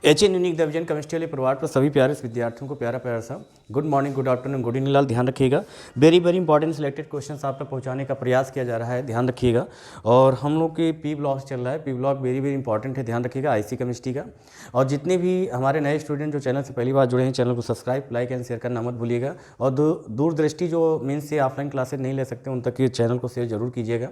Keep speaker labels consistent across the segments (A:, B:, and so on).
A: HN unique division chemistry वाले परिवार पर सभी प्यारे विद्यार्थियों को प्यारा प्यारा सा good morning, good afternoon, good evening लाल। ध्यान रखिएगा, वेरी इंपॉर्टेंट सिलेक्टेड क्वेश्चंस आप तक पहुंचाने का प्रयास किया जा रहा है, ध्यान रखिएगा। और हम लोग के पी ब्लॉक चल रहा है, पी ब्लॉक वेरी इंपॉर्टेंट है, ध्यान रखिएगा IC केमिस्ट्री का। और जितने भी हमारे नए स्टूडेंट जो चैनल से पहली बार जुड़े हैं, चैनल को सब्सक्राइब, लाइक एंड शेयर करना मत भूलिएगा। और दूरदृष्टि जो मीन्स से ऑफलाइन क्लासेज नहीं ले सकते उन तक ये चैनल को शेयर जरूर कीजिएगा,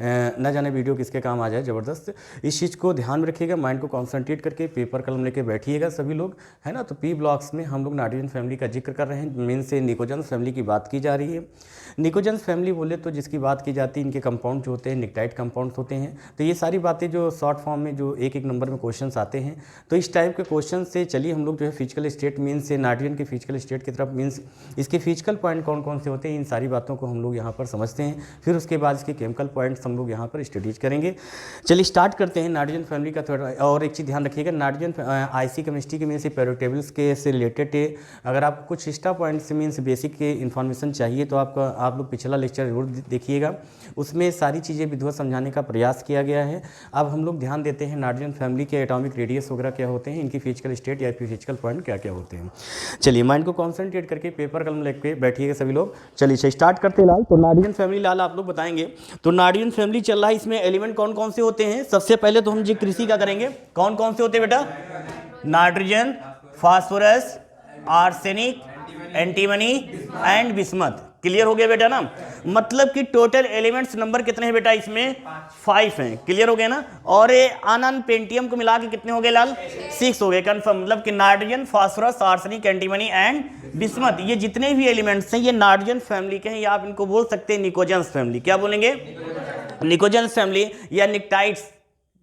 A: न जाने वीडियो किसके काम आ जाए ज़बरदस्त। इस चीज़ को ध्यान में रखिएगा, माइंड को कॉन्सेंट्रेट करके पेपर कलम लेके बैठिएगा सभी लोग, है ना। तो पी ब्लॉक्स में हम लोग नाइट्रोजन फैमिली का जिक्र कर रहे हैं, मेन से निकोजेंस फैमिली की बात की जा रही है। निकोजेंस फैमिली बोले तो जिसकी बात की जाती है, इनके कंपाउंड जो होते हैं निकटाइड कंपाउंड्स होते हैं। तो ये सारी बातें जो शॉर्ट फॉर्म में जो एक नंबर में क्वेश्चंस आते हैं, तो इस टाइप के क्वेश्चन से चलिए हम लोग जो है फिजिकल स्टेट मीन्स से नाइट्रोजन के फिजिकल स्टेट की तरफ, मीन्स इसके फिजिकल पॉइंट कौन कौन से होते हैं, इन सारी बातों को हम लोग यहाँ पर समझते हैं। फिर उसके बाद इसके केमिकल पॉइंट्स हम लोग यहाँ पर स्टडीज करेंगे। चलिए स्टार्ट करते हैं नाइट्रोजन फैमिली का। थोड़ा और एक चीज़ ध्यान रखिएगा, नाइट्रोजन IC केमिस्ट्री के में से पेरियोडिक टेबल्स के से रिलेटेड है। अगर आपको कुछ एक्स्ट्रा पॉइंट्स मीन्स बेसिक के इन्फॉर्मेशन चाहिए तो आप लोग पिछला लेक्चर जरूर देखिएगा, उसमें सारी चीज़ें विधिवत समझाने का प्रयास किया गया है। अब हम लोग ध्यान देते हैं नाइट्रोजन फैमिली के एटॉमिक रेडियस वगैरह क्या होते हैं, इनकी फिजिकल स्टेट या फिजिकल पॉइंट क्या क्या होते हैं। चलिए माइंड को कॉन्सेंट्रेट करके पेपर कलम लेके बैठिएगा सभी लोग। चलिए स्टार्ट करते हैं लाल। तो नाइट्रोजन फैमिली लाल आप लोग बताएंगे। तो नाइट्रोजन फैमिली चल रहा है, इसमें एलिमेंट कौन कौन से होते हैं। सबसे पहले तो हम जिक्र इसी का करेंगे, कौन कौन से होते हैं बेटा। Nitrogen, phosphorus, arsenic, antimony and bismuth. Clear हो गया बेटा ना। मतलब कि टोटल एलिमेंट्स नंबर कितने हैं बेटा, इसमें 5 हैं। क्लियर हो गया ना। और ये आनन पेंटियम को मिला के कितने हो गए लाल, 6 हो गए कंफर्म। मतलब कि nitrogen, phosphorus, arsenic, antimony and bismuth, ये जितने भी एलिमेंट्स हैं ये नाइट्रोजन फैमिली के हैं, या आप इनको बोल सकते हैं निकोजेंस फैमिली। क्या बोलेंगे, निकोजेंस फैमिली या निकटाइड्स,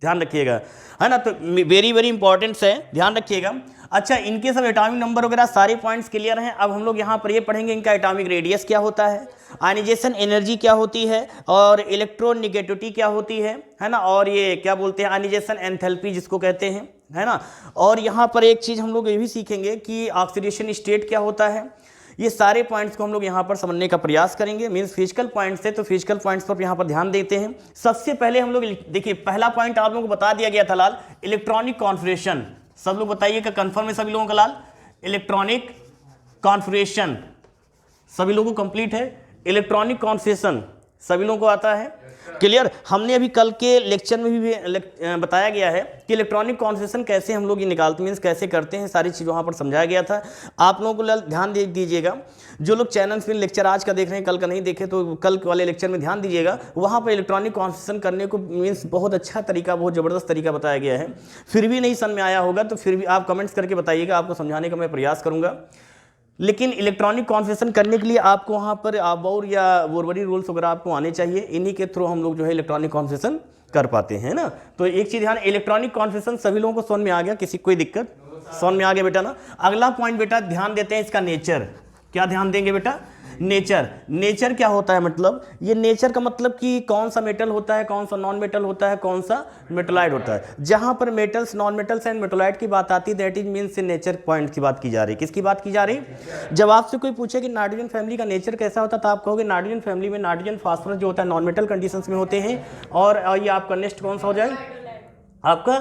A: ध्यान रखिएगा, है ना। तो वेरी इंपॉर्टेंट है, ध्यान रखिएगा। अच्छा, इनके सब एटॉमिक नंबर वगैरह सारे पॉइंट्स क्लियर हैं। अब हम लोग यहाँ पर ये पढ़ेंगे इनका एटॉमिक रेडियस क्या होता है, आयनाइजेशन एनर्जी क्या होती है, और इलेक्ट्रॉन नेगेटिविटी क्या होती है ना। और ये क्या बोलते हैं, आयनाइजेशन एंथैल्पी जिसको कहते हैं, है ना। और यहाँ पर एक चीज़ हम लोग ये भी सीखेंगे कि ऑक्सीडेशन स्टेट क्या होता है। ये सारे पॉइंट्स को हम लोग यहाँ पर समझने का प्रयास करेंगे। मीन्स फिजिकल पॉइंट्स है तो फिजिकल पॉइंट्स पर यहाँ पर ध्यान देते हैं। सबसे पहले हम लोग देखिए, पहला पॉइंट आप लोगों को बता दिया गया था लाल, इलेक्ट्रॉनिक कॉन्फिगरेशन। सब लोग बताइएगा, कंफर्म है सभी लोगों का लाल। इलेक्ट्रॉनिक कॉन्फिगरेशन सभी लोगों को कंप्लीट है। इलेक्ट्रॉनिक कॉन्फिगरेशन सभी लोगों को आता है, क्लियर। हमने अभी कल के लेक्चर में भी बताया गया है कि इलेक्ट्रॉनिक कॉन्फिगरेशन कैसे हम लोग ये निकालते मीन्स कैसे करते हैं, सारी चीज़ वहाँ पर समझाया गया था। आप लोगों को ध्यान दे दीजिएगा, जो लोग चैनल में लेक्चर आज का देख रहे हैं, कल का नहीं देखे तो कल वाले लेक्चर में ध्यान दीजिएगा। वहाँ पर इलेक्ट्रॉनिक कॉन्फिगरेशन करने को मीन्स बहुत अच्छा तरीका, बहुत ज़बरदस्त तरीका बताया गया है। फिर भी नहीं समझ में आया होगा तो फिर भी आप कमेंट्स करके बताइएगा, आपको समझाने का मैं प्रयास करूँगा। लेकिन इलेक्ट्रॉनिक कॉन्फिगरेशन करने के लिए आपको वहाँ पर आबोर या वोरवरी रूल्स वगैरह आपको आने चाहिए, इन्हीं के थ्रू हम लोग जो है इलेक्ट्रॉनिक कॉन्फिगरेशन कर पाते हैं ना। तो एक चीज़ ध्यान, इलेक्ट्रॉनिक कॉन्फिगरेशन सभी लोगों को समझ में आ गया, किसी कोई दिक्कत, समझ में आ गया बेटा ना। अगला पॉइंट बेटा ध्यान देते हैं इसका नेचर। क्या ध्यान देंगे बेटा, नेचर। नेचर क्या होता है, मतलब ये नेचर का मतलब कि कौन सा मेटल होता है, कौन सा नॉन मेटल होता है, कौन सा मेटलाइड होता है। जहां पर मेटल्स, नॉन मेटल्स एंड मेटलाइड की बात आती है, दैट इज मीन्स से नेचर पॉइंट की बात की जा रही है। किसकी बात की जा रही है। जब आपसे कोई पूछे कि नाइट्रोजन फैमिली का नेचर कैसा होता है, तो आप कहोगे नाइट्रोजन फैमिली में नाइट्रोजन, फास्फोरस जो होता है नॉन मेटल कंडीशंस में होते हैं। और ये आपका नेक्स्ट कौन सा हो जाए आपका,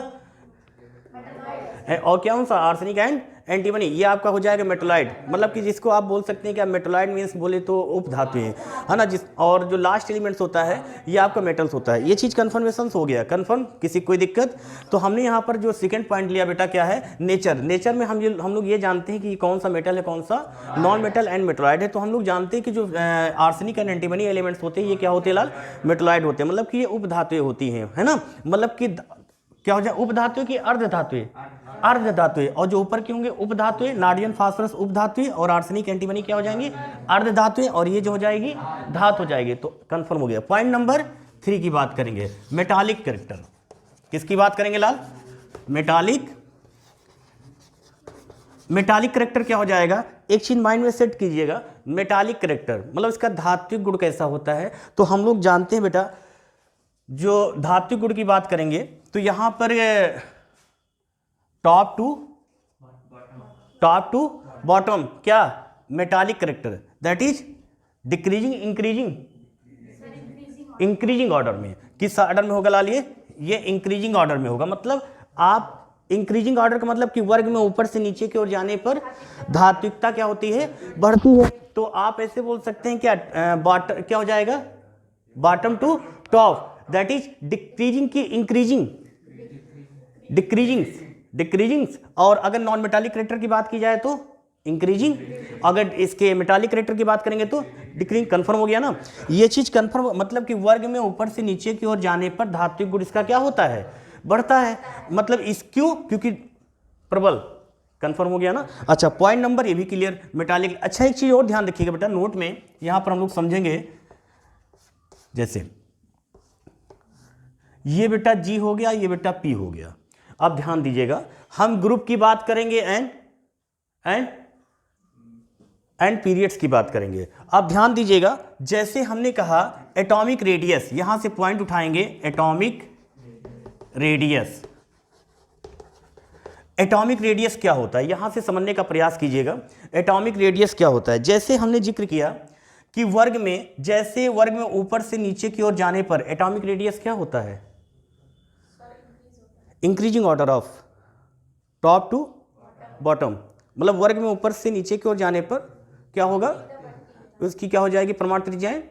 A: और क्या सा आर्सेनिक एंड एंटीमनी, ये आपका हो जाएगा मेटलाइड। मतलब कि जिसको आप बोल सकते हैं कि मेटलाइड मीन्स बोले तो उपधातु है ना। जिस और जो लास्ट एलिमेंट्स होता है ये आपका मेटल्स होता है। ये चीज़ कन्फर्मेशन हो गया, कन्फर्म, किसी कोई दिक्कत। तो हमने यहाँ पर जो सेकंड पॉइंट लिया बेटा क्या है, नेचर। नेचर में हम लोग ये जानते हैं कि कौन सा मेटल है, कौन सा नॉन मेटल एंड मेटलाइड है। तो हम लोग जानते हैं कि जो आर्सेनिक एंड एंटीमनी एलिमेंट्स होते हैं ये क्या होते हैं लाल, मेटलाइड होते हैं। मतलब कि ये उपधातुएं होती हैं, है ना। मतलब कि क्या हो जाए, उपधातु की अर्धधातुएं, अर्धधातुएं। और जो ऊपर के होंगे उपधातुएं, नाइट्रोजन, फास्फोरस उपधातुएं, और आर्सेनिक, एंटीमनी क्या हो जाएंगी, अर्धधातुएं। और ये जो हो जाएगी धातु हो जाएगी। तो कंफर्म हो गया। पॉइंट नंबर 3 की बात करेंगे, मेटालिक कैरेक्टर। किसकी बात करेंगे लाल, मेटालिक। मेटालिक कैरेक्टर क्या हो जाएगा, एक चीज माइंड में सेट कीजिएगा, मेटालिक कैरेक्टर मतलब इसका धात्विक गुण कैसा होता है। तो हम लोग जानते हैं बेटा, जो धात्विक गुण की बात करेंगे तो यहां पर टॉप टू बॉटम क्या, metallic character, that is decreasing, increasing order में। किस ऑर्डर में होगा लाल, ये इंक्रीजिंग ऑर्डर में होगा। मतलब आप इंक्रीजिंग ऑर्डर का मतलब कि वर्ग में ऊपर से नीचे की ओर जाने पर धात्विकता क्या होती है, बढ़ती है। तो आप ऐसे बोल सकते हैं क्या, क्या हो जाएगा, bottom to top, that is decreasing की इंक्रीजिंग, डिक्रीजिंग, डिक्रीजिंग। और अगर नॉन मेटालिक कैरेक्टर की बात की जाए तो इंक्रीजिंग, अगर इसके मेटालिक कैरेक्टर की बात करेंगे तो डिक्रीजिंग। कंफर्म हो गया ना, ये चीज कंफर्म, मतलब कि वर्ग में ऊपर से नीचे की ओर जाने पर धात्विक गुण इसका क्या होता है, बढ़ता है। मतलब इस क्यों, क्योंकि प्रबल। कंफर्म हो गया ना। अच्छा, पॉइंट नंबर ये भी क्लियर, मेटालिक। अच्छा, एक चीज और ध्यान रखिएगा बेटा, नोट में यहां पर हम लोग समझेंगे, जैसे ये बेटा जी हो गया, ये बेटा पी हो गया। अब ध्यान दीजिएगा, हम ग्रुप की बात करेंगे एंड पीरियड्स की बात करेंगे। अब ध्यान दीजिएगा, जैसे हमने कहा एटॉमिक रेडियस, यहां से पॉइंट उठाएंगे, एटॉमिक रेडियस। एटॉमिक रेडियस क्या होता है, यहां से समझने का प्रयास कीजिएगा। एटॉमिक रेडियस क्या होता है, जैसे हमने जिक्र किया कि वर्ग में, जैसे वर्ग में ऊपर से नीचे की ओर जाने पर एटॉमिक रेडियस क्या होता है, increasing order of top to bottom. मतलब वर्ग में ऊपर से नीचे की ओर जाने पर क्या होगा, उसकी क्या हो जाएगी, प्रमाण त्रिज्याएं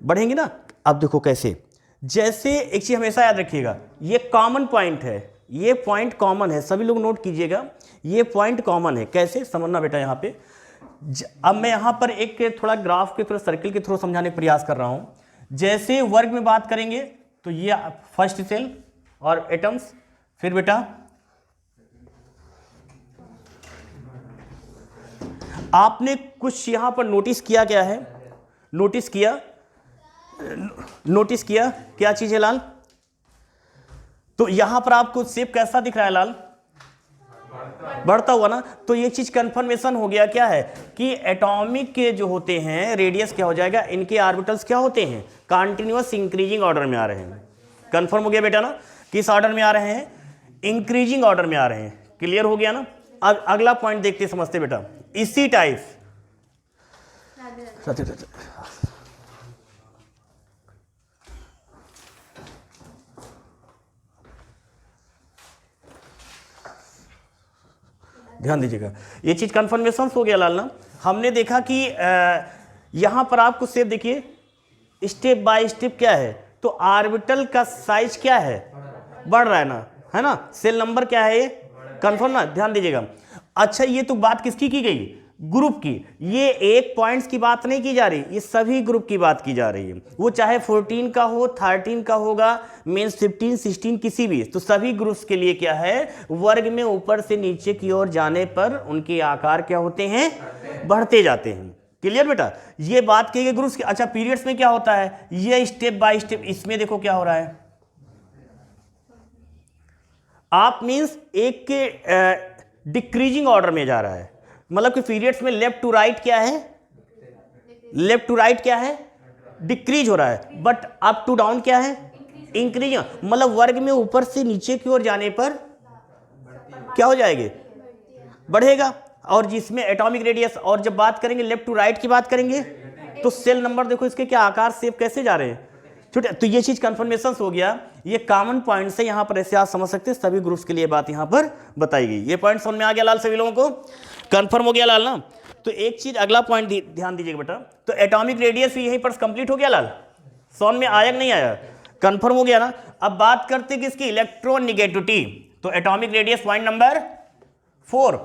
A: बढ़ेंगी ना। अब देखो कैसे, जैसे एक चीज हमेशा याद रखिएगा, ये कॉमन पॉइंट है, ये पॉइंट कॉमन है, सभी लोग नोट कीजिएगा, ये पॉइंट कॉमन है। कैसे समझना बेटा, यहाँ पे अब मैं यहाँ पर एक थोड़ा ग्राफ के थ्रू, सर्किल के थ्रू समझाने का प्रयास कर रहा हूं। जैसे वर्ग में बात करेंगे तो ये फर्स्ट सेल और एटम्स, फिर बेटा आपने कुछ यहां पर नोटिस किया, क्या है, नोटिस किया क्या चीज है लाल, तो यहां पर आपको शेप कैसा दिख रहा है लाल, बढ़ता हुआ ना। तो ये चीज कंफर्मेशन हो गया, क्या है कि एटॉमिक के जो होते हैं रेडियस क्या हो जाएगा, इनके ऑर्बिटल्स क्या होते हैं, कंटिन्यूअस इंक्रीजिंग ऑर्डर में आ रहे हैं। कंफर्म हो गया बेटा ना, किस ऑर्डर में आ रहे हैं, इंक्रीजिंग ऑर्डर में आ रहे हैं। क्लियर हो गया ना। अब अगला पॉइंट देखते समझते बेटा, इसी टाइप ध्यान दीजिएगा, ये चीज कंफर्मेशन हो गया लाल ना। हमने देखा कि यहां पर आपको सेप देखिए, स्टेप बाय स्टेप क्या है, तो ऑर्बिटल का साइज क्या है, बढ़ रहा है ना। सेल नंबर क्या है, ये कंफर्म ना, ध्यान दीजिएगा। अच्छा, ये तो बात किसकी की गई, ग्रुप की। ये एक पॉइंट्स की बात नहीं की जा रही, ये सभी ग्रुप की बात की जा रही है। वो चाहे 14 का हो, 13 का होगा, मीन्स 15, 16 किसी भी, तो सभी ग्रुप्स के लिए क्या है, वर्ग में ऊपर से नीचे की ओर जाने पर उनके आकार क्या होते हैं, बढ़ते जाते हैं। क्लियर बेटा, ये बात की गई ग्रुप्स की। अच्छा, पीरियड्स में क्या होता है, ये स्टेप बाय स्टेप, इसमें देखो क्या हो रहा है, आप मीन्स एक के डिक्रीजिंग ऑर्डर में जा रहा है। मतलब कि पीरियड्स में लेफ्ट टू राइट क्या है, लेफ्ट टू राइट क्या है, डिक्रीज हो रहा है, बट अप टू डाउन क्या है, इंक्रीज। मतलब वर्ग में ऊपर से नीचे की ओर जाने पर क्या हो जाएगी, बढ़ेगा। और जिसमें एटॉमिक रेडियस, और जब बात करेंगे लेफ्ट टू राइट की बात करेंगे, तो सेल नंबर देखो इसके क्या आकार, शेप कैसे जा रहे हैं, छोटे। तो ये चीज कंफर्मेशन हो गया, ये कॉमन पॉइंट से यहां पर ऐसे आप समझ सकते हैं, सभी ग्रुप्स के लिए बात यहां पर बताई गई। ये पॉइंट समझ में आ गया लाल, सभी लोगों को कंफर्म हो गया लाल ना। तो एक चीज अगला पॉइंट ध्यान दीजिएगा बेटा, तो एटॉमिक रेडियस भी यहीं पर कंप्लीट हो गया लाल, समझ में आया कि नहीं आया, कंफर्म हो गया ना। अब बात करते किसकी, इलेक्ट्रोनिगेटिविटी। तो atomic radius point number 4।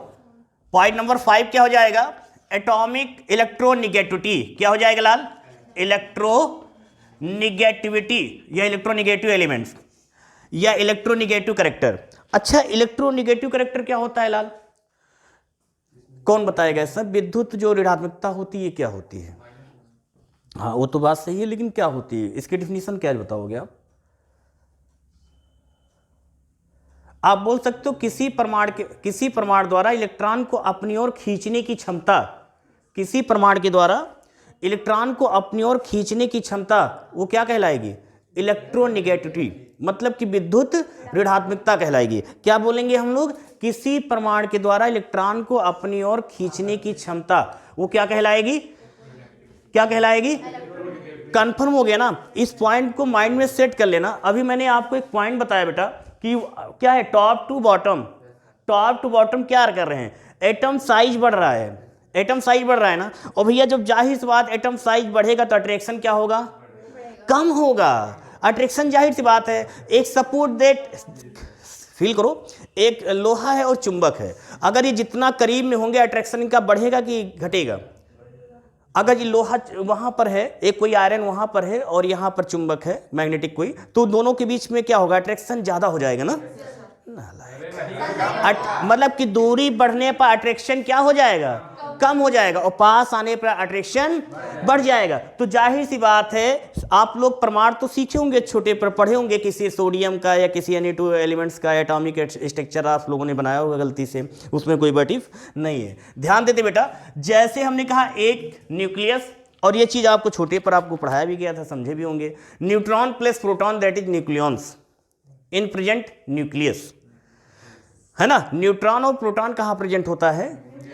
A: Point number 5 क्या हो जाएगा, एटॉमिक इलेक्ट्रोनिगेटिविटी। क्या हो जाएगा लाल, इलेक्ट्रोनिगेटिविटी या इलेक्ट्रोनिगेटिव एलिमेंट्स या इलेक्ट्रोनिगेटिव कैरेक्टर। अच्छा, इलेक्ट्रोनिगेटिव कैरेक्टर क्या होता है लाल, कौन बताएगा सब, विद्युत जो ऋणात्मकता होती है क्या होती है, हाँ वो तो बात सही है, लेकिन क्या होती है, इसकी डिफिनीशन क्या बताओगे आप बोल सकते हो किसी परमाणु द्वारा इलेक्ट्रॉन को अपनी ओर खींचने की क्षमता, किसी परमाणु के द्वारा इलेक्ट्रॉन को अपनी ओर खींचने की क्षमता, वो क्या कहलाएगी, इलेक्ट्रोनिगेटिविटी, मतलब कि विद्युत ऋणात्मकता कहलाएगी। क्या बोलेंगे हम लोग, किसी परमाणु के द्वारा इलेक्ट्रॉन को अपनी ओर खींचने की क्षमता, वो क्या कहलाएगी, क्या कहलाएगी, कंफर्म हो गया ना। इस पॉइंट को माइंड में सेट कर लेना। अभी मैंने आपको एक पॉइंट बताया बेटा कि क्या है, top to bottom, top to bottom क्या कर रहे हैं, एटम साइज बढ़ रहा है, एटम साइज बढ़ रहा है ना। और भैया जब जाहिर सी बात एटम साइज बढ़ेगा तो अट्रैक्शन क्या होगा, कम होगा। अट्रैक्शन जाहिर सी बात है, एक सपोर्ट दैट, फील करो, एक लोहा है और चुंबक है, अगर ये जितना करीब में होंगे अट्रैक्शन इनका बढ़ेगा कि घटेगा। अगर ये लोहा वहां पर है, एक कोई आयरन वहां पर है और यहाँ पर चुंबक है मैग्नेटिक कोई, तो दोनों के बीच में क्या होगा, अट्रैक्शन ज्यादा हो जाएगा ना। मतलब कि दूरी बढ़ने पर अट्रैक्शन क्या हो जाएगा, कम हो जाएगा, और पास आने पर अट्रैक्शन बढ़ जाएगा। तो जाहिर सी बात है, आप लोग प्रमाण तो सीखे होंगे, छोटे पर पढ़े होंगे किसी सोडियम का या किसी Na2 एलिमेंट्स का एटॉमिक स्ट्रक्चर आप लोगों ने बनाया होगा गलती से, उसमें कोई बटिफ नहीं है। ध्यान देते बेटा, जैसे हमने कहा एक न्यूक्लियस, और ये चीज आपको छोटे पर आपको पढ़ाया भी गया था, समझे भी होंगे, neutron plus proton that is nucleons in present nucleus, है ना। न्यूट्रॉन और प्रोटॉन कहाँ प्रेजेंट होता है,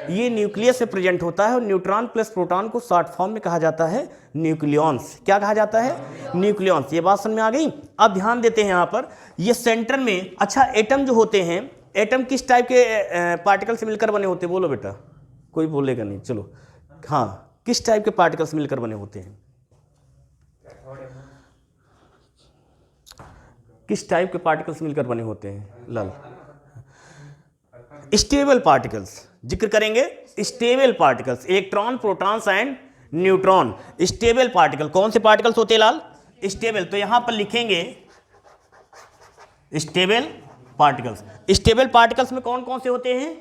A: ये न्यूक्लियस से प्रेजेंट होता है, और न्यूट्रॉन प्लस प्रोटॉन को शॉर्ट फॉर्म में कहा जाता है न्यूक्लियॉन्स। क्या कहा जाता है, न्यूक्लियॉन्स। ये बात समझ में आ गई। अब ध्यान देते हैं यहाँ पर, ये सेंटर में, अच्छा एटम जो होते हैं, एटम किस टाइप के पार्टिकल से मिलकर बने होते हैं, बोलो बेटा, कोई बोलेगा नहीं, चलो हाँ, किस टाइप के पार्टिकल से मिलकर बने होते हैं, किस टाइप के पार्टिकल्स मिलकर बने होते हैं लाल, स्टेबल पार्टिकल्स, जिक्र करेंगे stable particles, electron protons and neutron, stable particle. कौन से पार्टिकल्स होते हैं लाल, स्टेबल। तो यहां पर लिखेंगे स्टेबल पार्टिकल्स। स्टेबल पार्टिकल्स में कौन कौन से होते हैं,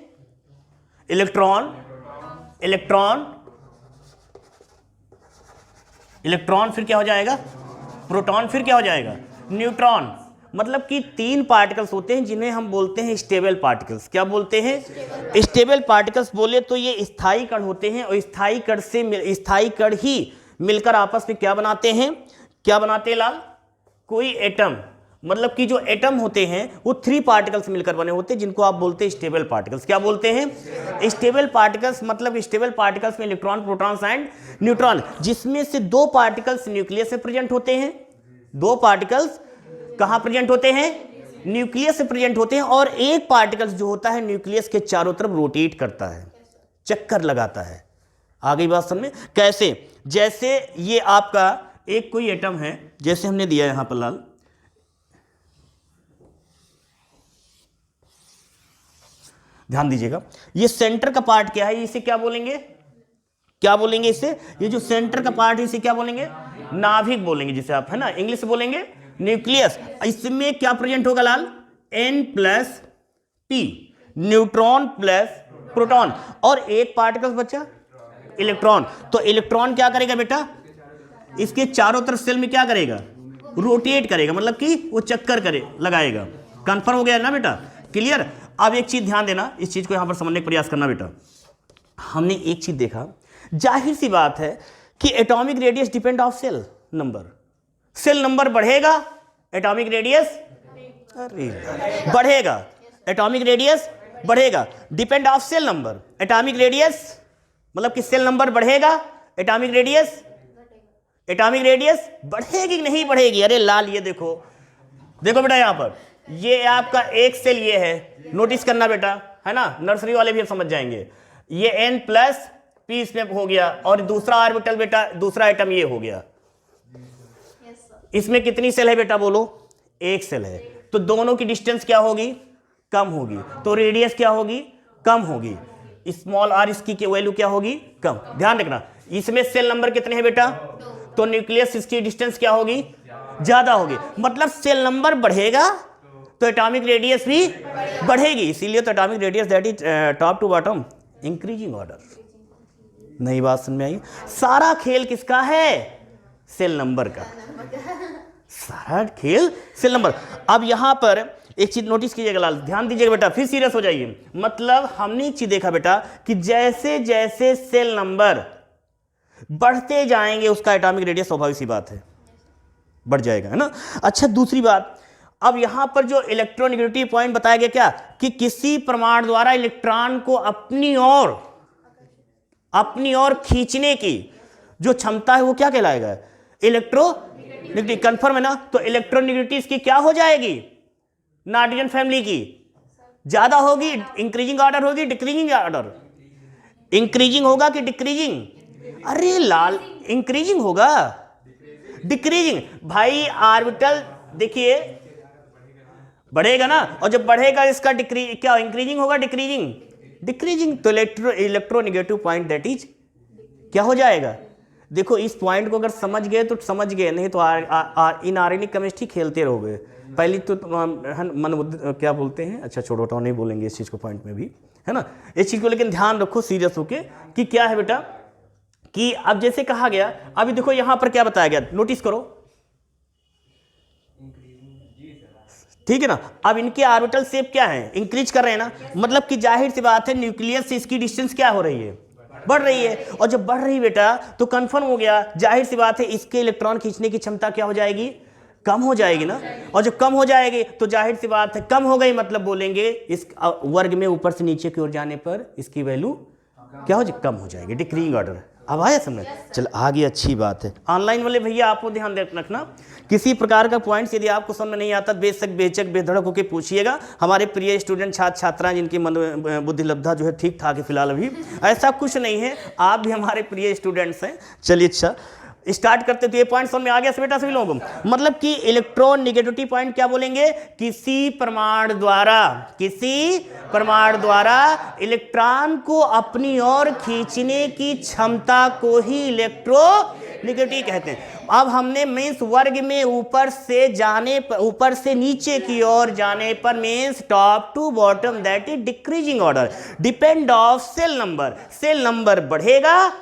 A: इलेक्ट्रॉन, इलेक्ट्रॉन, इलेक्ट्रॉन, फिर क्या हो जाएगा, प्रोटॉन, फिर क्या हो जाएगा, न्यूट्रॉन। मतलब कि 3 पार्टिकल्स होते हैं जिन्हें हम बोलते हैं स्टेबल पार्टिकल्स। क्या बोलते हैं, स्टेबल पार्टिकल्स। बोले तो ये स्थायी कण होते हैं, और स्थायी कण से स्थायी कण ही मिलकर आपस में क्या बनाते हैं, क्या बनाते हैं लाल, कोई एटम। मतलब कि जो एटम होते हैं वो 3 पार्टिकल्स मिलकर बने होते हैं, जिनको आप बोलते हैं स्टेबल पार्टिकल्स। क्या बोलते हैं, स्टेबल पार्टिकल्स। मतलब स्टेबल पार्टिकल्स में इलेक्ट्रॉन, प्रोटॉन्स एंड न्यूट्रॉन, जिसमें से 2 पार्टिकल्स न्यूक्लियस से प्रेजेंट होते हैं, 2 पार्टिकल्स कहां प्रेजेंट होते हैं, न्यूक्लियस से प्रेजेंट होते हैं, और एक पार्टिकल्स जो होता है न्यूक्लियस के चारों तरफ रोटेट करता है, चक्कर लगाता है। आ गई बात समझ में, कैसे, जैसे ये आपका एक कोई एटम है, जैसे हमने दिया यहां पर लाल, ध्यान दीजिएगा, ये सेंटर का पार्ट क्या है, इसे क्या बोलेंगे, क्या बोलेंगे इसे, ये जो सेंटर का पार्ट है इसे क्या बोलेंगे, नाभिक बोलेंगे, जिसे आप, है ना, इंग्लिश से बोलेंगे न्यूक्लियस। इसमें क्या प्रेजेंट होगा लाल, N plus P, neutron plus proton, और एक पार्टिकल बचा इलेक्ट्रॉन। तो इलेक्ट्रॉन क्या करेगा बेटा, इसके चारों तरफ सेल में क्या करेगा, रोटेट करेगा, मतलब कि वो चक्कर करे लगाएगा। कंफर्म हो गया ना बेटा, क्लियर। अब एक चीज ध्यान देना, इस चीज को यहां पर समझने का प्रयास करना बेटा। हमने एक चीज देखा, जाहिर सी बात है कि atomic radius depend of shell number. Shell number बढ़ेगा, एटॉमिक रेडियस बढ़ेगा, एटॉमिक रेडियस बढ़ेगा, depend of shell number. Atomic radius मतलब कि सेल नंबर बढ़ेगा, एटॉमिक रेडियस, एटॉमिक रेडियस बढ़ेगी कि नहीं बढ़ेगी। अरे लाल ये देखो, देखो बेटा यहां पर ये आपका एक सेल ये है, नोटिस करना बेटा, है ना, नर्सरी वाले भी अब समझ जाएंगे। ये N प्लस P इसमें हो गया, और दूसरा ऑर्बिटल बेटा, दूसरा एटम ये हो गया। इसमें कितनी सेल है बेटा, बोलो, एक सेल है। तो दोनों की डिस्टेंस क्या होगी, कम होगी, तो रेडियस क्या होगी, कम होगी। स्मॉल आर इसकी वैल्यू क्या होगी, कम। ध्यान रखना, इसमें सेल नंबर कितने हैं बेटा, तो न्यूक्लियस इसकी डिस्टेंस क्या होगी, ज्यादा होगी। मतलब सेल नंबर बढ़ेगा तो एटॉमिक रेडियस भी बढ़ेगी, इसीलिए तो atomic radius that is top to bottom increasing order. नई बात समझ में आई। सारा खेल किसका है, सेल नंबर का, सारा खेल सेल नंबर। अब यहां पर एक चीज नोटिस कीजिएगा लाल, ध्यान दीजिएगा बेटा, फिर सीरियस हो जाइए। मतलब हमने एक चीज देखा बेटा कि जैसे जैसे सेल नंबर बढ़ते जाएंगे उसका एटॉमिक रेडियस स्वाभाविक सी बात है बढ़ जाएगा, है ना। अच्छा दूसरी बात, अब यहां पर जो इलेक्ट्रोनेगेटिविटी पॉइंट बताया गया क्या, कि किसी परमाणु द्वारा इलेक्ट्रॉन को अपनी ओर खींचने की जो क्षमता है वो क्या कहलाएगा, इलेक्ट्रोनेगेटिविटी। कंफर्म है ना। तो इलेक्ट्रोनेगेटिविटी इसकी क्या हो जाएगी, नाइट्रोजन फैमिली की ज्यादा होगी, इंक्रीजिंग ऑर्डर होगी, डिक्रीजिंग ऑर्डर, इंक्रीजिंग होगा कि डिक्रीजिंग? अरे लाल, इंक्रीजिंग होगा, डिक्रीजिंग भाई। ऑर्बिटल देखिए बढ़ेगा ना, और जब बढ़ेगा इसका डिक्रीज क्या, इंक्रीजिंग होगा डिक्रीजिंग? डिक्रीजिंग। तो इलेक्ट्रोनेगेटिव पॉइंट दैट इज क्या हो जाएगा? देखो इस पॉइंट को अगर समझ गए तो समझ गए, नहीं तो इनऑर्गेनिक केमिस्ट्री खेलते रहोगे। पहली तो क्या बोलते हैं, अच्छा छोड़ो तो नहीं बोलेंगे इस चीज को पॉइंट में भी, है ना, इस चीज को। लेकिन ध्यान रखो सीरियस होके कि क्या है बेटा, कि अब जैसे कहा गया, अभी देखो यहां पर क्या बताया गया, नोटिस करो, ठीक है ना। अब इनके ऑर्बिटल शेप क्या है, इंक्रीज कर रहे हैं ना, मतलब कि जाहिर सी बात है न्यूक्लियस से इसकी डिस्टेंस क्या हो रही है, बढ़ रही है। और जब बढ़ रही बेटा तो कंफर्म हो गया, जाहिर सी बात है इसके इलेक्ट्रॉन खींचने की क्षमता क्या हो जाएगी, कम हो जाएगी ना। और जब कम हो जाएगी तो जाहिर सी बात है कम हो गई, मतलब बोलेंगे इस वर्ग में ऊपर से नीचे की ओर जाने पर इसकी वैल्यू क्या हो जाएगी, कम हो जाएगी, डिक्रीजिंग ऑर्डर। अब आया समझ, चल आगे, अच्छी बात है। ऑनलाइन वाले भैया आपको ध्यान रखना, किसी प्रकार का पॉइंट्स यदि आपको समझ में नहीं आता, बेचक बेधड़क होकर पूछिएगा। हमारे प्रिय स्टूडेंट छात्र छात्राएं जिनकी मन बुद्धि लब्धा जो है ठीक ठाक है फिलहाल, अभी ऐसा कुछ नहीं है, आप भी हमारे प्रिय स्टूडेंट्स हैं। चलिए अच्छा स्टार्ट करते, तो ये पॉइंट समझ में आ गया बेटा सभी लोगों को। मतलब कि इलेक्ट्रॉन निगेटिविटी पॉइंट क्या बोलेंगे, किसी परमाणु द्वारा इलेक्ट्रॉन को अपनी ओर खींचने की क्षमता को ही इलेक्ट्रो निगेटिविटी कहते हैं। अब हमने मीन्स वर्ग में ऊपर से नीचे की ओर जाने पर means top to bottom, that is decreasing order, depend of shell number बढ़ेगा,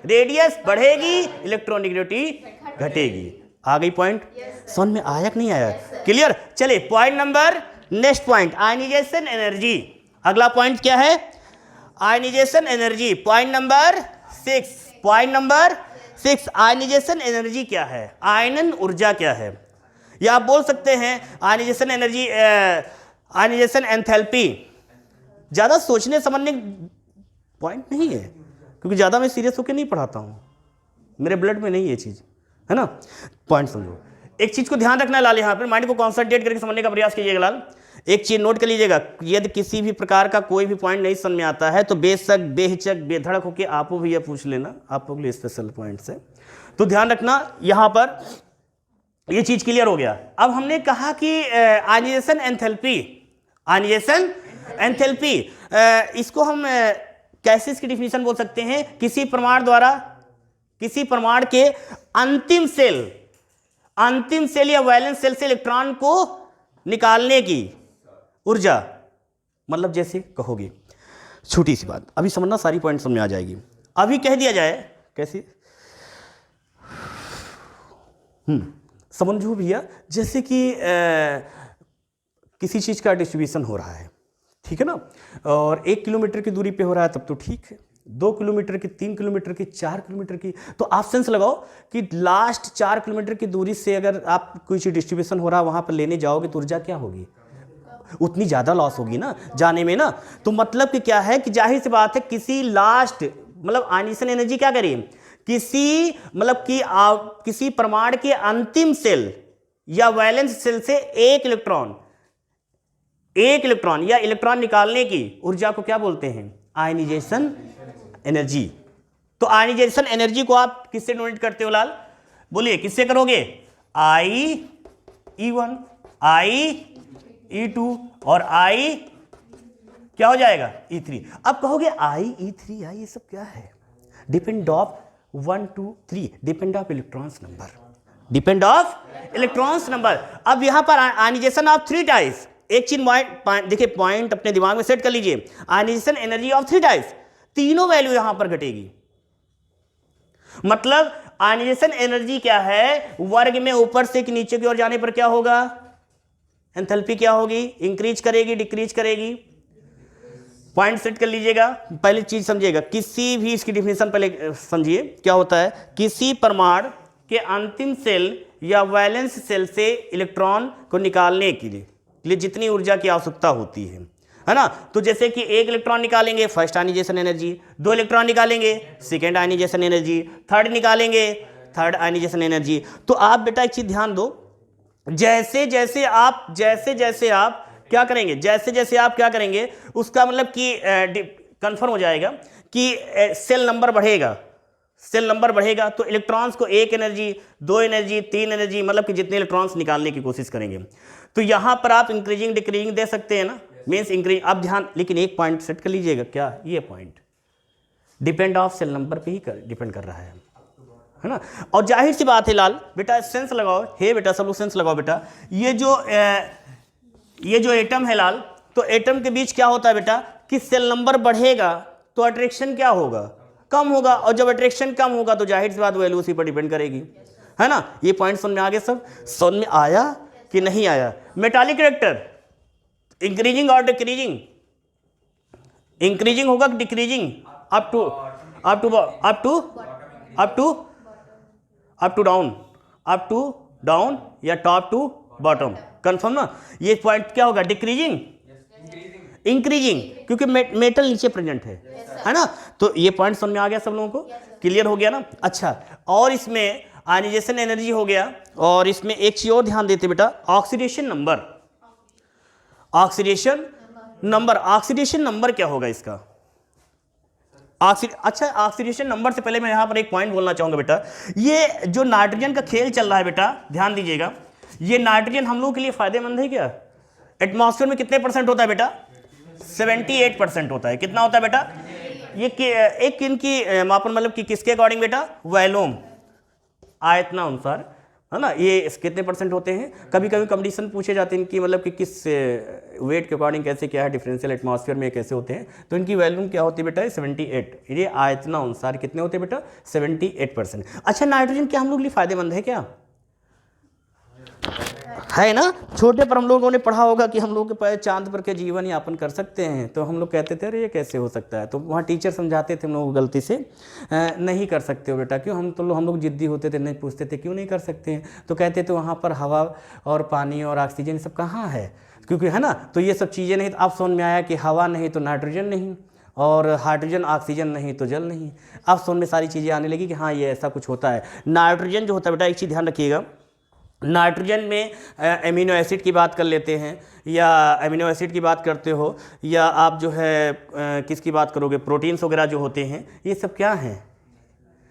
A: रेडियस बढ़ेगी, इलेक्ट्रोनेगेटिविटी घटेगी। आ गई पॉइंट, समझ में आया कि नहीं आया, क्लियर। चलिए point number, next point ionization energy. अगला पॉइंट क्या है, ionization energy, point number 6 ionization energy क्या है, आयनन ऊर्जा क्या है, या आप बोल सकते हैं आयनाइजेशन एनर्जी, आयनाइजेशन एंथैल्पी। ज्यादा सोचने समझने पॉइंट नहीं है, क्योंकि ज़्यादा मैं सीरियस होकर नहीं पढ़ाता हूँ, मेरे ब्लड में नहीं ये चीज़, है ना। पॉइंट समझो, एक चीज़ को ध्यान रखना है लाल, यहाँ पर माइंड को कॉन्सेंट्रेट करके समझने का प्रयास कीजिएगा लाल। एक चीज़ नोट कर लीजिएगा, यदि किसी भी प्रकार का कोई भी पॉइंट नहीं समझ में आता है तो बेहिचक बेधड़क होकर आपको भी यह पूछ लेना, आप लोग लिए स्पेशल पॉइंट्स है, तो ध्यान रखना। यहाँ पर ये चीज़ क्लियर हो गया। अब हमने कहा कि आयनाइजेशन एंथैल्पी, इसको हम कैसे इसकी डिफिनीशन बोल सकते हैं, किसी परमाणु के अंतिम सेल या वैलेंस सेल से इलेक्ट्रॉन को निकालने की ऊर्जा, मतलब जैसे कहोगे, छोटी सी बात अभी समझना, सारी पॉइंट समझ में आ जाएगी। अभी कह दिया जाए कैसे, समझो भैया, जैसे कि किसी चीज का डिस्ट्रीब्यूशन हो रहा है, ठीक है ना, और 1 किलोमीटर की दूरी पे हो रहा है तब तो ठीक है, 2 किलोमीटर की, 3 किलोमीटर की, 4 किलोमीटर की, तो आप सेंस लगाओ कि लास्ट 4 किलोमीटर की दूरी से अगर आप कोई चीज डिस्ट्रीब्यूशन हो रहा है वहां पर लेने जाओगे तो ऊर्जा क्या होगी, उतनी ज्यादा लॉस होगी ना जाने में ना। तो मतलब कि क्या है कि जाहिर सी बात है किसी लास्ट, मतलब आयनाइजेशन एनर्जी क्या करें, किसी परमाणु के अंतिम सेल या वैलेंस सेल से एक इलेक्ट्रॉन या इलेक्ट्रॉन निकालने की ऊर्जा को क्या बोलते हैं, आयनाइजेशन एनर्जी। तो आयनाइजेशन एनर्जी को आप किससे डिनोट करते हो लाल, बोलिए किससे करोगे, IE1, IE2 और I क्या हो जाएगा, E3। अब कहोगे IE3 ये सब क्या है, depend of 1 2 3, depend of electrons number, अब यहां पर आयनाइजेशन ऑफ 3 टाइप्स, एक चीज देखिए पॉइंट अपने दिमाग में सेट कर लीजिए, आयनाइजेशन एनर्जी ऑफ 3 टाइप्स, तीनों वैल्यू यहां पर घटेगी। मतलब आयनाइजेशन एनर्जी क्या है, वर्ग में ऊपर से नीचे की ओर जाने पर क्या होगा, एंथैल्पी क्या होगी, इंक्रीज करेगी, डिक्रीज करेगी। पॉइंट सेट कर लीजिएगा, पहले चीज समझिएगा, किसी भी इसकी डिफिनेशन पहले समझिए क्या होता है, किसी परमाणु के अंतिम सेल या वैलेंस सेल से इलेक्ट्रॉन को निकालने के लिए जितनी ऊर्जा की आवश्यकता होती है ना। तो जैसे कि 1 इलेक्ट्रॉन निकालेंगे फर्स्ट आयनाइजेशन एनर्जी, 2 इलेक्ट्रॉन निकालेंगे सेकेंड आयनाइजेशन एनर्जी, थर्ड निकालेंगे थर्ड आयनाइजेशन एनर्जी। तो आप बेटा एक चीज ध्यान दो, जैसे जैसे आप क्या करेंगे, जैसे जैसे आप क्या करेंगे उसका मतलब कि कंफर्म हो जाएगा कि सेल नंबर बढ़ेगा, सेल नंबर बढ़ेगा तो इलेक्ट्रॉन्स को 1 एनर्जी, 2 एनर्जी, 3 एनर्जी, मतलब कि जितने इलेक्ट्रॉन्स निकालने की कोशिश करेंगे। तो यहां पर आप इंक्रीजिंग डिक्रीजिंग दे सकते हैं ना, मीन्स इंक्रीज। आप ध्यान, लेकिन एक पॉइंट सेट कर लीजिएगा, क्या ये point depend of shell number पे ही डिपेंड कर रहा है ना। और जाहिर सी बात है लाल बेटा, सेंस लगाओ, हे बेटा सब लोग सेंस लगाओ बेटा, ये जो एटम है लाल, तो एटम के बीच क्या होता है बेटा कि सेल नंबर बढ़ेगा तो अट्रैक्शन क्या होगा, कम होगा, और जब अट्रैक्शन कम होगा तो जाहिर सी बात वैल्यू उसी पर डिपेंड करेगी, है ना। ये पॉइंट समझ में आ गया, सब समझ में आया कि नहीं आया। मेटालिक रिएक्टर इंक्रीजिंग और डिक्रीजिंग, इंक्रीजिंग होगा कि decreasing, up to down, up to down या टॉप टू बॉटम, कंफर्म ना। ये पॉइंट क्या होगा, डिक्रीजिंग इंक्रीजिंग, क्योंकि मेटल नीचे प्रेजेंट है ना। तो ये पॉइंट समझ में आ गया सब लोगों को, क्लियर हो गया ना। अच्छा, और इसमें आयनाइजेशन एनर्जी हो गया, और इसमें एक चीज और ध्यान देते बेटा, oxidation number, oxidation number, oxidation number क्या होगा इसका, अच्छा ऑक्सीडेशन नंबर से पहले मैं यहां पर एक पॉइंट बोलना चाहूंगा बेटा, ये जो नाइट्रोजन का खेल चल रहा है बेटा, ध्यान दीजिएगा, ये नाइट्रोजन हम लोग के लिए फायदेमंद है क्या। एटमॉस्फेयर में कितने परसेंट होता है बेटा, 78% होता है। कितना होता है बेटा, ये एक इनकी मापन मतलब कि किसके अकॉर्डिंग बेटा, वॉल्यूम आयतनानुसार, है ना। ये कितने परसेंट होते हैं, कभी कभी कंडीशन पूछे जाते हैं इनकी, मतलब कि किस वेट के अकॉर्डिंग कैसे क्या है, डिफरेंशियल एटमॉस्फेयर में कैसे होते हैं, तो इनकी वॉल्यूम क्या होती है बेटा, 78। ये आयतनानुसार कितने होते हैं बेटा, 78%। अच्छा, नाइट्रोजन क्या हम लोग के लिए फायदेमंद है क्या, है ना। छोटे पर हम लोगों ने पढ़ा होगा कि हम लोग के चांद पर के जीवन यापन कर सकते हैं, तो हम लोग कहते थे अरे ये कैसे हो सकता है, तो वहाँ टीचर समझाते थे हम लोग गलती से, नहीं कर सकते हो बेटा, क्यों, हम लोग जिद्दी होते थे, नहीं पूछते थे क्यों नहीं कर सकते हैं, तो कहते थे वहाँ पर हवा और पानी और ऑक्सीजन सब कहाँ है, क्योंकि है ना, तो ये सब चीज़ें नहीं। तो अब समझ में आया कि हवा नहीं तो नाइट्रोजन नहीं, और हाइड्रोजन ऑक्सीजन नहीं तो जल नहीं। अब समझ में सारी चीज़ें आने लगी कि हाँ ये ऐसा कुछ होता है। नाइट्रोजन जो होता है बेटा, एक चीज़ ध्यान रखिएगा, नाइट्रोजन में एमिनो एसिड की बात कर लेते हैं, या एमिनो एसिड की बात करते हो, या आप जो है किसकी बात करोगे, प्रोटीन्स वगैरह जो होते हैं, ये सब क्या हैं,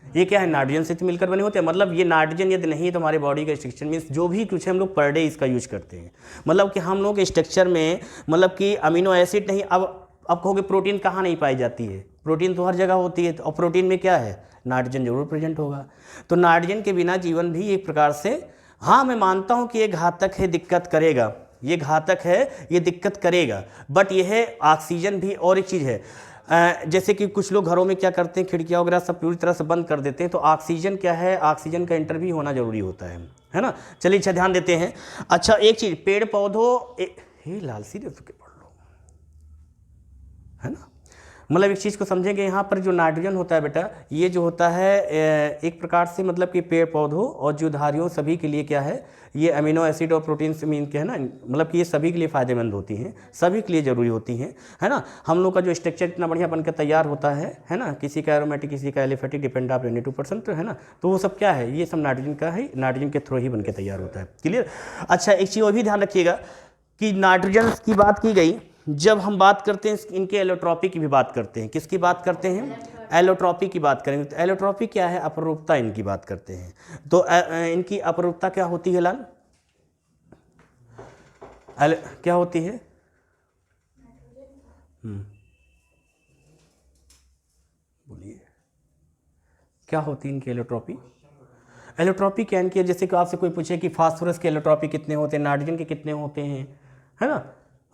A: ये क्या है, नाइट्रोजन से तो मिलकर बने होते हैं। मतलब ये नाइट्रोजन यदि नहीं तो हमारे बॉडी का स्ट्रक्चर मीन्स जो भी कुछ है हम लोग पर डे इसका यूज करते हैं, मतलब कि हम लोग के स्ट्रक्चर में मतलब कि अमीनो एसिड नहीं। अब कहोगे प्रोटीन कहाँ नहीं पाई जाती है, प्रोटीन तो हर जगह होती है, और प्रोटीन में क्या है, नाइट्रोजन जरूर प्रेजेंट होगा। तो नाइट्रोजन के बिना जीवन भी एक प्रकार से, हाँ मैं मानता हूँ कि ये घातक है, दिक्कत करेगा, ये घातक है, ये दिक्कत करेगा, बट ये है ऑक्सीजन भी। और एक चीज़ है, जैसे कि कुछ लोग घरों में क्या करते हैं, खिड़कियाँ वगैरह सब पूरी तरह से बंद कर देते हैं, तो ऑक्सीजन क्या है, ऑक्सीजन का एंटर भी होना जरूरी होता है ना। चलिए अच्छा ध्यान देते हैं। अच्छा एक चीज़, पेड़ पौधों हे लाल सीरियस होकर पढ़ लो, है ना। मतलब एक चीज़ को समझेंगे, यहाँ पर जो नाइट्रोजन होता है बेटा, ये जो होता है एक प्रकार से मतलब कि पेड़ पौधों और जीवधारियों सभी के लिए क्या है, ये अमीनो एसिड और प्रोटीन से मीन के है ना, मतलब कि ये सभी के लिए फ़ायदेमंद होती हैं, सभी के लिए ज़रूरी होती हैं, है ना। हम लोग का जो स्ट्रक्चर इतना बढ़िया बनकर तैयार होता है ना, किसी का एरोमेटिक, किसी का एलिफेटिक, डिपेंड आप 22%, है ना। तो वो सब क्या है, ये सब नाइट्रोजन का है, नाइट्रोजन के थ्रू ही बनकर तैयार होता है, क्लियर। अच्छा एक चीज़ और भी ध्यान रखिएगा कि नाइट्रोजन की बात की गई, जब हम बात करते हैं इनके एलोट्रॉपी की भी बात करते हैं, किसकी बात करते हैं, एलोट्रॉपी की बात करेंगे। तो एलोट्रॉपी क्या है, अपरूपता इनकी बात करते हैं। तो इनकी अपरूपता क्या होती है लाल, क्या होती है, बोलिए क्या होती है इनकी एलोट्रॉपी। एलोट्रॉपी क्या इनकी, जैसे कि आपसे कोई पूछे कि फास्फोरस के एलोट्रॉपी कितने होते हैं, नाइट्रोजन के कितने होते हैं, है ना।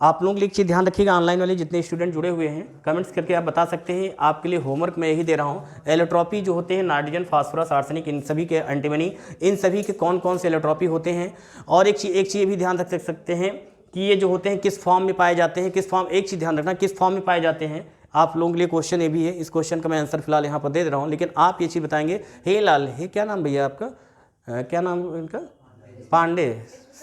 A: आप लोग एक चीज़ ध्यान रखिएगा, ऑनलाइन वाले जितने स्टूडेंट जुड़े हुए हैं कमेंट्स करके आप बता सकते हैं, आपके लिए होमवर्क मैं यही दे रहा हूँ। एलोट्रॉपी जो होते हैं, नाइट्रोजन, फास्फोरस, आर्सेनिक, इन सभी के एंटीमनी, इन सभी के कौन कौन से एलोट्रॉपी होते हैं। और एक चीज़ भी ध्यान रख सकते हैं कि ये जो होते हैं किस फॉर्म में पाए जाते हैं, किस फॉर्म, एक चीज़ ध्यान रखना, किस फॉर्म में पाए जाते हैं। आप लोगों के लिए क्वेश्चन ये भी है, इस क्वेश्चन का मैं आंसर फिलहाल यहाँ पर दे रहा हूँ, लेकिन आप ये चीज़ बताएंगे। हे लाल, हे क्या नाम भैया आपका, क्या नाम इनका, पांडे,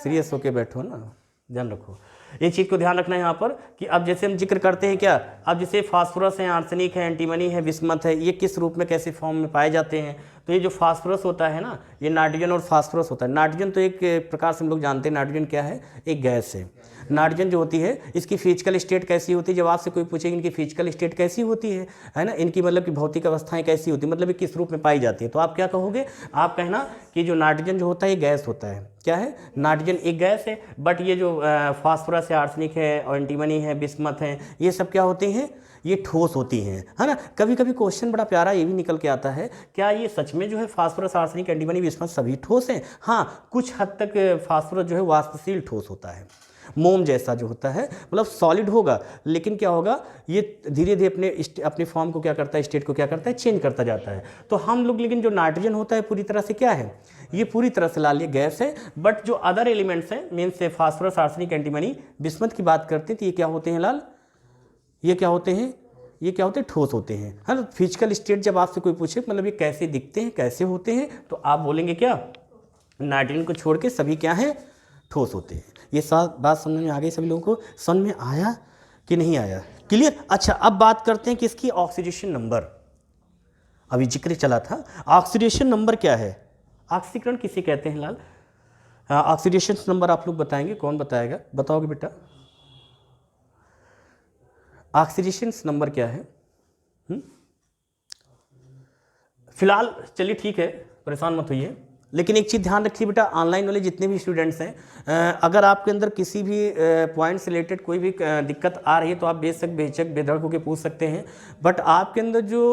A: सीरियस होके बैठो ना, ध्यान रखो। एक चीज़ को ध्यान रखना है यहाँ पर कि अब जैसे हम जिक्र करते हैं क्या, अब जैसे फास्फोरस है, आर्सेनिक है, एंटीमनी है, बिस्मथ है, ये किस रूप में कैसे फॉर्म में पाए जाते हैं। तो ये जो फास्फोरस होता है ना, ये नाइट्रोजन और फास्फोरस होता है। नाइट्रोजन तो एक प्रकार से हम लोग जानते हैं, नाइट्रोजन क्या है, एक गैस है। नाइट्रोजन जो होती है इसकी फिजिकल स्टेट कैसी होती है, जब आपसे कोई पूछेगा इनकी फिजिकल स्टेट कैसी होती है ना, इनकी मतलब कि भौतिक अवस्थाएं कैसी होती है, मतलब किस रूप में पाई जाती है, तो आप क्या कहोगे, आप कहना कि जो नाइट्रोजन जो होता है ये गैस होता है। क्या है, नाइट्रोजन एक गैस है, बट ये जो फास्फोरस है, आर्सेनिक है और एंटीमनी है, बिस्मथ है, ये सब क्या होते हैं, ये ठोस होती हैं, है ना। कभी कभी क्वेश्चन बड़ा प्यारा ये भी निकल के आता है, क्या ये सच में जो है फास्फोरस, आर्सेनिक, एंटीमनी, बिस्मथ सभी ठोस हैं? हाँ, कुछ हद तक फास्फोरस जो है वाष्पशील ठोस होता है, मोम जैसा जो होता है, मतलब सॉलिड होगा, लेकिन क्या होगा, ये धीरे धीरे अपने फॉर्म को क्या करता है, स्टेट को क्या करता है, चेंज करता जाता है। तो हम लोग, लेकिन जो नाइट्रोजन होता है पूरी तरह से क्या है, ये पूरी तरह से लाल ये गैस है, बट जो अदर एलिमेंट्स हैं, मीन से फास्फोरस, आर्सेनिक, एंटीमनी, बिस्मथ की बात करते हैं तो ये क्या होते हैं लाल, ये क्या होते हैं, ये क्या होते हैं, ठोस होते हैं, है ना। फिजिकल स्टेट जब आपसे कोई पूछे मतलब ये कैसे दिखते हैं, कैसे होते हैं, तो आप बोलेंगे क्या, नाइट्रोजन को छोड़ के सभी क्या हैं, ठोस होते हैं। ये बात समझ में आ गई सभी लोगों को, समझ में आया कि नहीं आया, क्लियर। अच्छा, अब बात करते हैं कि इसकी ऑक्सीडेशन नंबर, अभी जिक्र चला था, ऑक्सीडेशन नंबर क्या है, ऑक्सीकरण किसे कहते हैं लाल, ऑक्सीडेशन नंबर आप लोग बताएंगे, कौन बताएगा, बताओगे बेटा, ऑक्सीडेशन नंबर क्या है? फिलहाल चलिए ठीक है, परेशान मत होइए, लेकिन एक चीज़ ध्यान रखिए बेटा, ऑनलाइन वाले जितने भी स्टूडेंट्स हैं, अगर आपके अंदर किसी भी पॉइंट से रिलेटेड कोई भी दिक्कत आ रही है तो आप बेशक बेधड़क होकर पूछ सकते हैं, बट आपके अंदर जो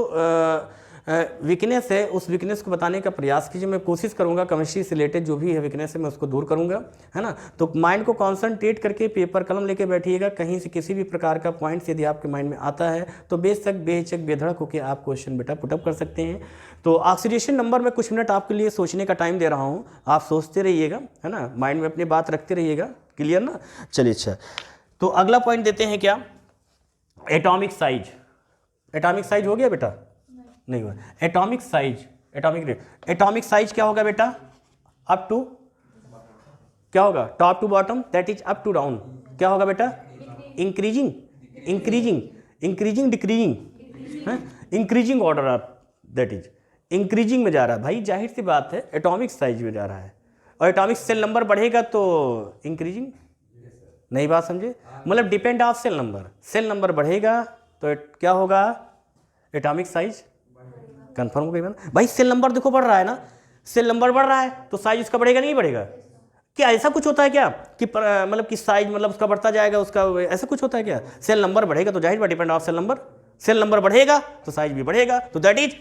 A: वीकनेस है उस वीकनेस को बताने का प्रयास कीजिए। मैं कोशिश करूंगा केमिस्ट्री से रिलेटेड जो भी है वीकनेस है मैं उसको दूर करूंगा, है ना। तो माइंड को कॉन्सनट्रेट करके पेपर कलम लेके बैठिएगा, कहीं से किसी भी प्रकार का पॉइंट यदि आपके माइंड में आता है तो बेहिचक बेधड़क होकर आप क्वेश्चन बेटा पुटअप कर सकते हैं। तो ऑक्सीडेशन नंबर में कुछ मिनट आपके लिए सोचने का टाइम दे रहा हूँ, आप सोचते रहिएगा, है ना, माइंड में अपनी बात रखते रहिएगा, क्लियर ना। चलिए अच्छा, तो अगला पॉइंट देते हैं क्या, एटॉमिक साइज। एटॉमिक साइज हो गया बेटा, नहीं हुआ। Atomic size, atomic rate, atomic size क्या होगा बेटा, अप टू क्या होगा, top to bottom, that is up to down, क्या होगा बेटा, increasing, increasing, increasing, decreasing, increasing order आप, दैट इज इंक्रीजिंग में जा रहा है भाई, जाहिर सी बात है एटॉमिक साइज में जा रहा है, और एटॉमिक सेल नंबर बढ़ेगा तो इंक्रीजिंग, नई बात समझे, मतलब depend of shell number, shell number बढ़ेगा तो क्या होगा, एटॉमिक साइज कंफर्म हो गई भाई। सेल नंबर देखो बढ़ रहा है ना, सेल नंबर बढ़ रहा है तो साइज उसका बढ़ेगा नहीं बढ़ेगा, क्या ऐसा कुछ होता है क्या कि मतलब कि साइज मतलब उसका बढ़ता जाएगा, उसका ऐसा कुछ होता है क्या, सेल नंबर बढ़ेगा तो जाहिर depend of shell number, shell number बढ़ेगा तो साइज भी बढ़ेगा, तो दैट इज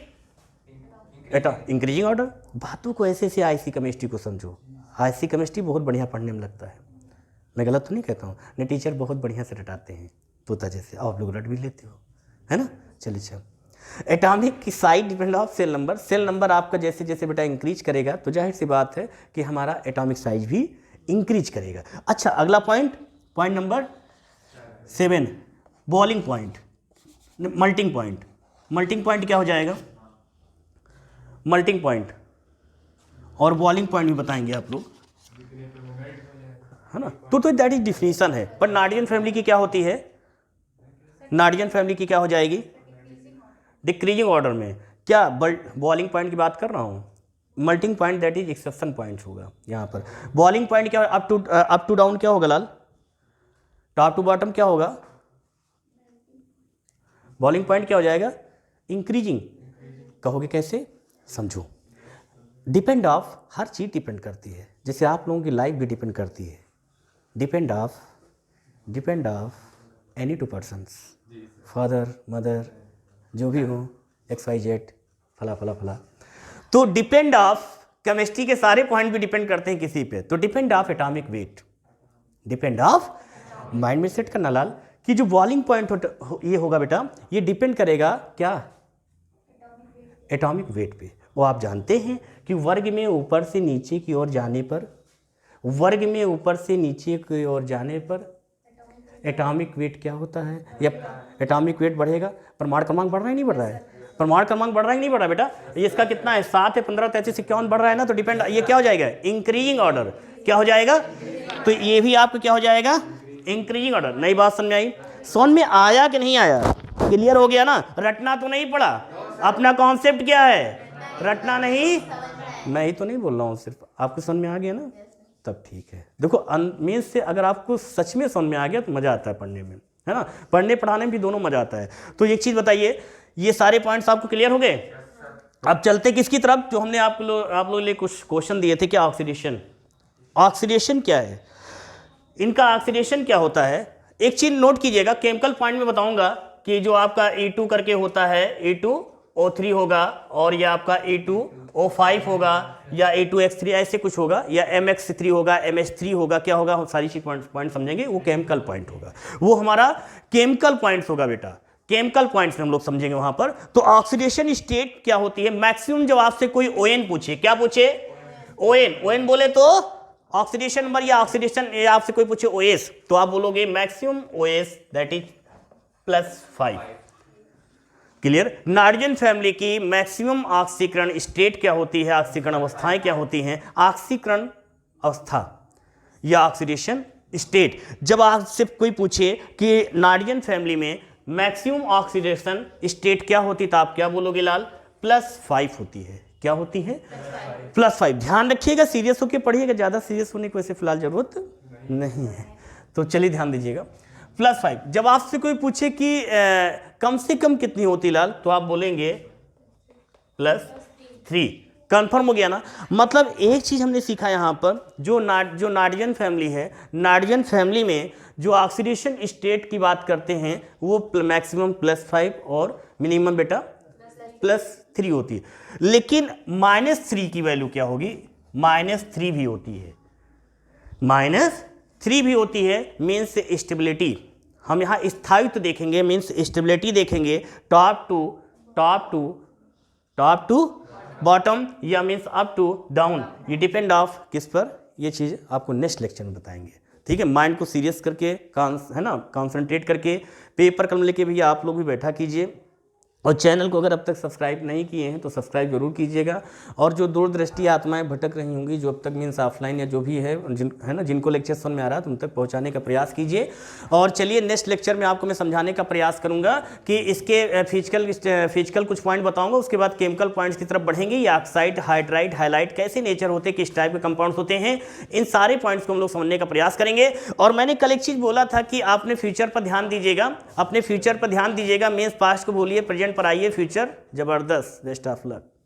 A: इंक्रीजिंग ऑर्डर। बातों को ऐसे ऐसे आईसी केमिस्ट्री को समझो, आईसी केमिस्ट्री बहुत बढ़िया पढ़ने में लगता है, मैं गलत तो नहीं कहता हूँ, ने टीचर बहुत बढ़िया से रटाते हैं, तोता जैसे, आप लोग रट भी लेते हो, है ना। चलिए अच्छा, एटॉमिक की size depend of shell number, shell number आपका जैसे जैसे बेटा इंक्रीज करेगा तो जाहिर सी बात है कि हमारा एटॉमिक साइज भी इंक्रीज करेगा। अच्छा, अगला point, point number 7, boiling point, melting point. Melting point क्या हो जाएगा, मल्टिंग पॉइंट और बॉइलिंग पॉइंट भी बताएंगे आप लोग, है ना। तो दैट इज डिफिनीशन है, पर नाइट्रोजन फैमिली की क्या होती है, नाइट्रोजन फैमिली की क्या हो जाएगी, डिक्रीजिंग ऑर्डर में। क्या बॉइलिंग पॉइंट की बात कर रहा हूँ, melting point that is exception point होगा यहाँ पर। बॉइलिंग पॉइंट क्या, अप टू डाउन क्या होगा लाल, टॉप टू बॉटम क्या होगा, बॉइलिंग पॉइंट क्या हो जाएगा, इंक्रीजिंग। कहोगे कैसे, समझो, depend of, her cheese depend करती है, जैसे आप लोगों की लाइफ भी डिपेंड करती है, depend of any two persons, father mother जो भी हो, XYZ फला फला फला, तो डिपेंड ऑफ, केमिस्ट्री के सारे पॉइंट भी डिपेंड करते हैं किसी पे, तो depend of atomic weight, depend of, mind में सेट करना लाल कि जो बॉइलिंग पॉइंट ये होगा बेटा, ये डिपेंड करेगा क्या, एटॉमिक वेट पे। वो आप जानते हैं कि वर्ग में ऊपर से नीचे की ओर जाने पर, वर्ग में ऊपर से नीचे की ओर जाने पर एटॉमिक वेट क्या होता है, या एटॉमिक वेट बढ़ेगा, परमाणु क्रमांक बढ़ रहा है नहीं बढ़ रहा है, परमाणु क्रमांक बढ़ रहा है नहीं बढ़ रहा है बेटा, ये इसका कितना है, 7 है, 15, 33, 51 बढ़ रहा है ना, तो डिपेंड, ये क्या हो जाएगा, इंक्रीजिंग ऑर्डर, क्या हो जाएगा, तो ये भी आपको क्या हो जाएगा, इंक्रीजिंग ऑर्डर। नई बात समझ आई, समझ में आया कि नहीं आया, क्लियर हो गया ना, रटना तो नहीं पड़ा, अपना कॉन्सेप्ट क्या है, रटना नहीं, मैं ही तो नहीं बोल रहा हूँ, सिर्फ आपको समझ में आ गया ना, तब ठीक है। देखो मीन्स से अगर आपको सच में समझ में आ गया तो मज़ा आता है पढ़ने में, है ना, पढ़ने पढ़ाने में भी दोनों मज़ा आता है। तो एक चीज़ बताइए, ये सारे पॉइंट्स आपको क्लियर हो गए। अब चलते किसकी तरफ, जो हमने आप लोगों के लिए कुछ क्वेश्चन दिए थे, क्या ऑक्सीडेशन, ऑक्सीडेशन क्या है, इनका ऑक्सीडेशन क्या होता है। एक चीज़ नोट कीजिएगा, केमिकल पॉइंट में बताऊंगा कि जो आपका E2 करके होता है, E2O3 होगा, और या आपका E2O5 होगा, या E2X3 ऐसे कुछ होगा, या MX3 होगा, MH3 होगा, क्या होगा, सारी चीज पॉइंट समझेंगे, वो केमिकल पॉइंट होगा, वो हमारा केमिकल पॉइंट्स होगा बेटा, केमिकल पॉइंट्स में हम लोग समझेंगे वहां पर। तो ऑक्सीडेशन स्टेट क्या होती है, मैक्सिमम जब आपसे कोई ON पूछे, क्या पूछे, ON बोले तो ऑक्सीडेशन नंबर, या ऑक्सीडेशन आपसे कोई पूछे OS तो आप बोलोगे maximum OS that is +5। Clear. Nitrogen family की मैक्सिमम ऑक्सीकरण स्टेट क्या होती है, ऑक्सीकरण अवस्थाएं क्या होती हैं, ऑक्सीकरण अवस्था या ऑक्सीडेशन स्टेट। जब आपसे कोई पूछे कि नाइट्रोजन फैमिली में मैक्सिमम ऑक्सीडेशन स्टेट क्या होती, तो आप क्या बोलोगे लाल, +5 होती है। क्या होती है, +5। ध्यान रखिएगा, सीरियस होकर पढ़िएगा, ज़्यादा सीरियस होने की वैसे फिलहाल जरूरत नहीं है, तो चलिए ध्यान दीजिएगा, +5। जब आपसे कोई पूछे कि कम से कम कितनी होती लाल, तो आप बोलेंगे +3। कंफर्म हो गया ना। मतलब एक चीज हमने सीखा यहाँ पर, जो नाइट्रोजन फैमिली है, नाइट्रोजन फैमिली में जो ऑक्सीडेशन स्टेट की बात करते हैं वो मैक्सिमम +5 और मिनिमम बेटा +3 होती है। लेकिन -3 की वैल्यू क्या होगी, -3 भी होती है, -3 भी होती है, मीन्स स्टेबिलिटी। हम यहाँ स्थायित्व देखेंगे, मीन्स स्टेबिलिटी देखेंगे, टॉप टू बॉटम, या मीन्स अप टू डाउन, ये डिपेंड ऑफ किस पर, ये चीज़ आपको नेक्स्ट लेक्चर में बताएंगे। ठीक है, माइंड को सीरियस करके है ना, कॉन्सेंट्रेट करके पेपर कलम लेके भैया आप लोग भी बैठा कीजिए, और चैनल को अगर अब तक सब्सक्राइब नहीं किए हैं तो सब्सक्राइब जरूर कीजिएगा। और जो दूरदृष्टि आत्माएं भटक रही होंगी, जो अब तक मीन्स ऑफलाइन या जो भी है है ना, जिनको लेक्चर समझ में आ रहा है, तो उन तक पहुंचाने का प्रयास कीजिए। और चलिए नेक्स्ट लेक्चर में आपको मैं समझाने का प्रयास करूंगा कि इसके फिजिकल कुछ पॉइंट बताऊंगा, उसके बाद केमिकल पॉइंट्स की तरफ बढ़ेंगे, या ऑक्साइड, हाइड्राइड, हाईलाइट कैसे नेचर होते हैं, किस टाइप के कंपाउंड्स होते हैं, इन सारे पॉइंट्स को हम लोग समझने का प्रयास करेंगे। और मैंने कल एक चीज़ बोला था कि आपने फ्यूचर पर ध्यान दीजिएगा, अपने फ्यूचर पर ध्यान दीजिएगा, मीन्स पास्ट को बोलिए, प्रेजेंट पर आइए, फ्यूचर जबरदस्त। Best of luck.